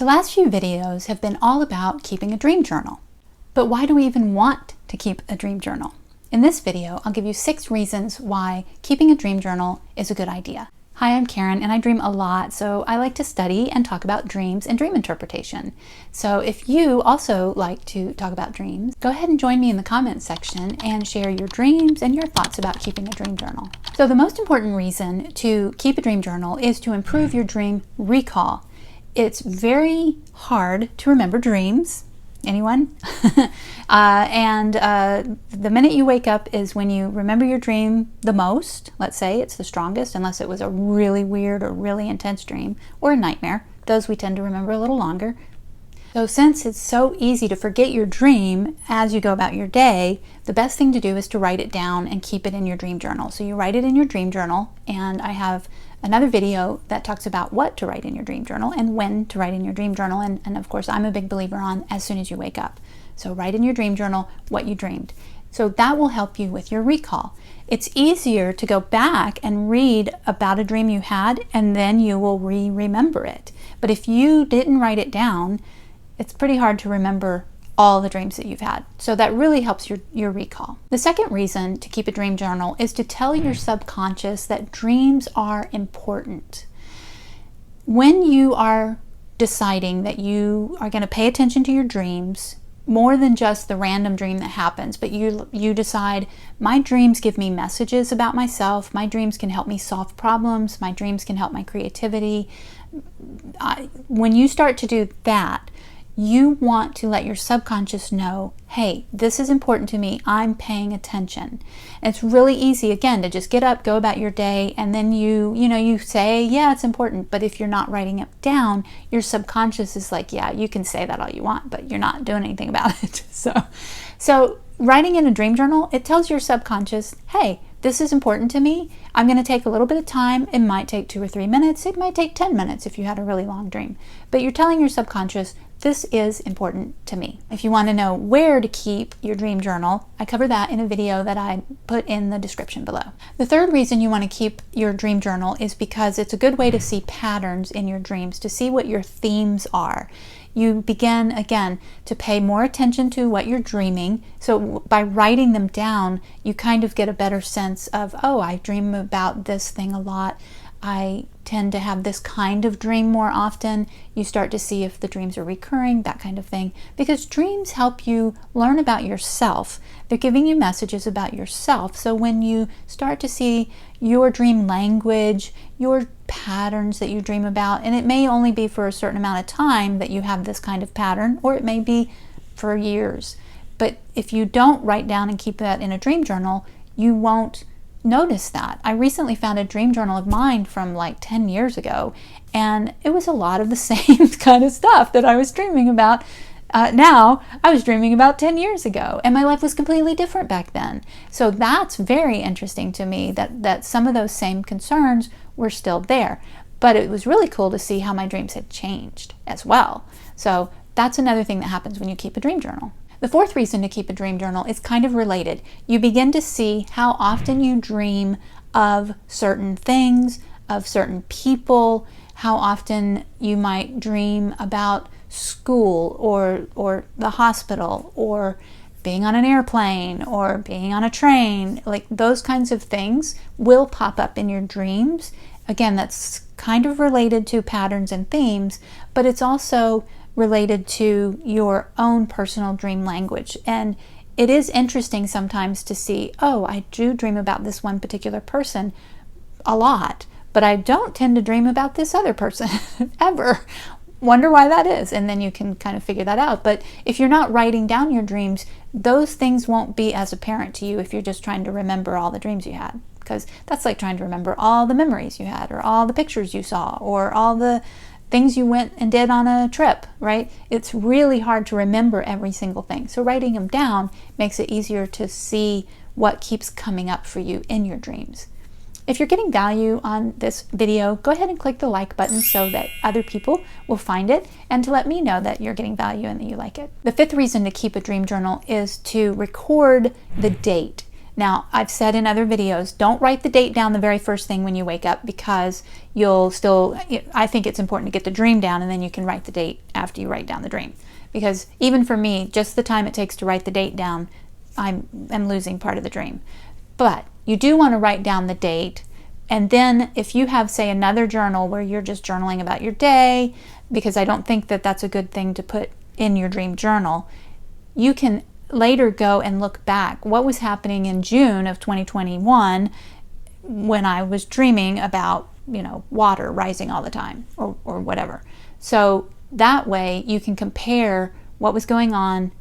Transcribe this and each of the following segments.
The last few videos have been all about keeping a dream journal. But why do we even want to keep a dream journal? In this video, I'll give you 6 reasons why keeping a dream journal is a good idea. Hi, I'm Karen, and I dream a lot, so I like to study and talk about dreams and dream interpretation. So if you also like to talk about dreams, go ahead and join me in the comments section and share your dreams and your thoughts about keeping a dream journal. So the most important reason to keep a dream journal is to improve your dream recall. It's very hard to remember dreams. Anyone? The minute you wake up is when you remember your dream the most. Let's say it's the strongest, unless it was a really weird or really intense dream or a nightmare. Those we tend to remember a little longer. So since it's so easy to forget your dream as you go about your day, the best thing to do is to write it down and keep it in your dream journal. So you write it in your dream journal, and I have another video that talks about what to write in your dream journal and when to write in your dream journal. And of course, I'm a big believer on as soon as you wake up. So write in your dream journal what you dreamed. So that will help you with your recall. It's easier to go back and read about a dream you had, and then you will remember it. But if you didn't write it down, it's pretty hard to remember all the dreams that you've had. So that really helps your recall. The second reason to keep a dream journal is to tell your subconscious that dreams are important. When you are deciding that you are going to pay attention to your dreams, more than just the random dream that happens, but you decide, my dreams give me messages about myself, my dreams can help me solve problems, my dreams can help my creativity. When you start to do that, you want to let your subconscious know, hey, this is important to me, I'm paying attention. And it's really easy, again, to just get up, go about your day, and then you say, yeah, it's important. But if you're not writing it down, your subconscious is like, yeah, you can say that all you want, but you're not doing anything about it. So writing in a dream journal, it tells your subconscious, hey, this is important to me. I'm going to take a little bit of time. It might take 2 or 3 minutes. It might take 10 minutes if you had a really long dream. But you're telling your subconscious, this is important to me. If you want to know where to keep your dream journal, I cover that in a video that I put in the description below. The third reason you want to keep your dream journal is because it's a good way to see patterns in your dreams, to see what your themes are. You begin, again, to pay more attention to what you're dreaming. So by writing them down, you kind of get a better sense of, oh, I dream about this thing a lot. I tend to have this kind of dream more often. You start to see if the dreams are recurring, that kind of thing. Because dreams help you learn about yourself. They're giving you messages about yourself. So when you start to see your dream language, your patterns that you dream about, and it may only be for a certain amount of time that you have this kind of pattern, or it may be for years. But if you don't write down and keep that in a dream journal, you won't notice that. I recently found a dream journal of mine from like 10 years ago, and it was a lot of the same kind of stuff that I was dreaming about now. I was dreaming about 10 years ago, and my life was completely different back then. So that's very interesting to me that some of those same concerns were still there. But it was really cool to see how my dreams had changed as well. So that's another thing that happens when you keep a dream journal. The fourth reason to keep a dream journal is kind of related. You begin to see how often you dream of certain things, of certain people, how often you might dream about school or the hospital or being on an airplane or being on a train. Like those kinds of things will pop up in your dreams. Again, that's kind of related to patterns and themes, but it's also related to your own personal dream language. And it is interesting sometimes to see, oh, I do dream about this one particular person a lot, but I don't tend to dream about this other person ever. Wonder why that is. And then you can kind of figure that out. But if you're not writing down your dreams, those things won't be as apparent to you if you're just trying to remember all the dreams you had. Because that's like trying to remember all the memories you had, or all the pictures you saw, or all the things you went and did on a trip, right? It's really hard to remember every single thing. So writing them down makes it easier to see what keeps coming up for you in your dreams. If you're getting value on this video, go ahead and click the like button so that other people will find it, and to let me know that you're getting value and that you like it. The fifth reason to keep a dream journal is to record the date. Now, I've said in other videos, don't write the date down the very first thing when you wake up, because you'll still, I think it's important to get the dream down and then you can write the date after you write down the dream. Because even for me, just the time it takes to write the date down, I'm losing part of the dream. But you do want to write down the date, and then if you have, say, another journal where you're just journaling about your day, because I don't think that that's a good thing to put in your dream journal, you can later go and look back. What was happening in June of 2021 when I was dreaming about, water rising all the time or whatever. So that way you can compare what was going on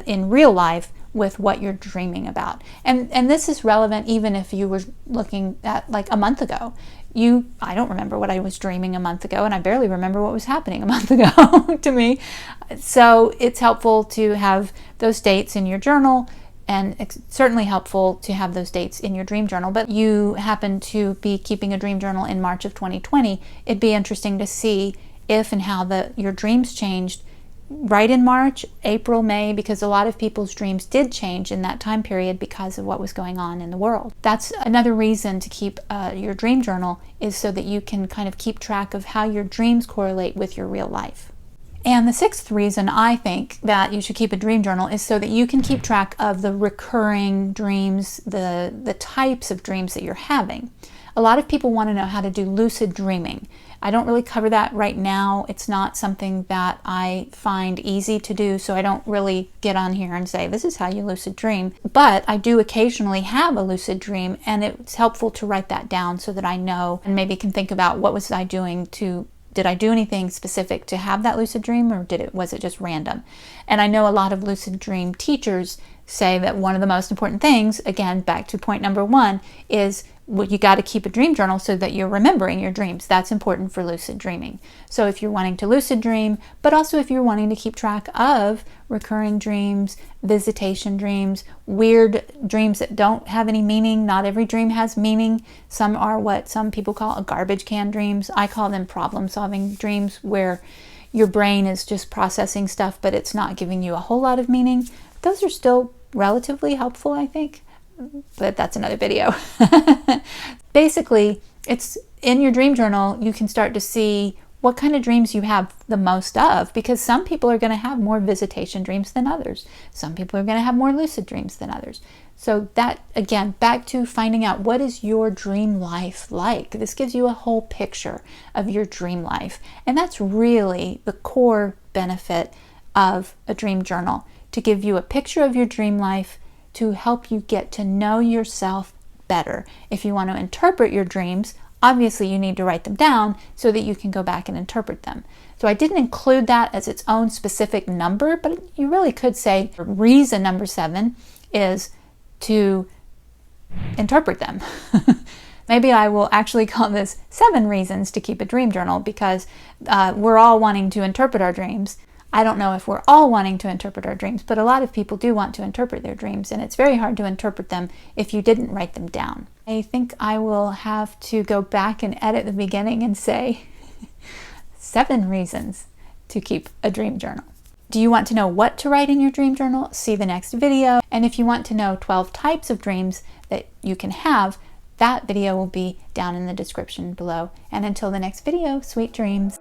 in real life with what you're dreaming about. And this is relevant even if you were looking at like a month ago. I don't remember what I was dreaming a month ago, and I barely remember what was happening a month ago to me. So it's helpful to have those dates in your journal, and it's certainly helpful to have those dates in your dream journal. But you happen to be keeping a dream journal in March of 2020, it'd be interesting to see if and how your dreams changed right in March, April, May, because a lot of people's dreams did change in that time period because of what was going on in the world. That's another reason to keep your dream journal, is so that you can kind of keep track of how your dreams correlate with your real life. And the sixth reason I think that you should keep a dream journal is so that you can keep track of the recurring dreams, the types of dreams that you're having. A lot of people want to know how to do lucid dreaming. I don't really cover that right now. It's not something that I find easy to do, so I don't really get on here and say, this is how you lucid dream. But I do occasionally have a lucid dream, and it's helpful to write that down so that I know and maybe can think about what was I doing did I do anything specific to have that lucid dream, or was it just random? And I know a lot of lucid dream teachers say that one of the most important things, again, back to point number one, is you got to keep a dream journal so that you're remembering your dreams. That's important for lucid dreaming. So if you're wanting to lucid dream, but also if you're wanting to keep track of recurring dreams, visitation dreams, weird dreams that don't have any meaning. Not every dream has meaning. Some are what some people call a garbage can dreams. I call them problem-solving dreams, where your brain is just processing stuff, but it's not giving you a whole lot of meaning. Those are still relatively helpful, I think. But that's another video. Basically, it's in your dream journal, you can start to see what kind of dreams you have the most of, because some people are going to have more visitation dreams than others. Some people are going to have more lucid dreams than others. So that, again, back to finding out, what is your dream life like? This gives you a whole picture of your dream life. And that's really the core benefit of a dream journal, to give you a picture of your dream life, to help you get to know yourself better. If you want to interpret your dreams, obviously you need to write them down so that you can go back and interpret them. So I didn't include that as its own specific number, but you really could say reason number 7 is to interpret them. Maybe I will actually call this 7 reasons to keep a dream journal, because we're all wanting to interpret our dreams. I don't know if we're all wanting to interpret our dreams, but a lot of people do want to interpret their dreams, and it's very hard to interpret them if you didn't write them down. I think I will have to go back and edit the beginning and say 7 reasons to keep a dream journal. Do you want to know what to write in your dream journal? See the next video. And if you want to know 12 types of dreams that you can have, that video will be down in the description below. And until the next video, sweet dreams.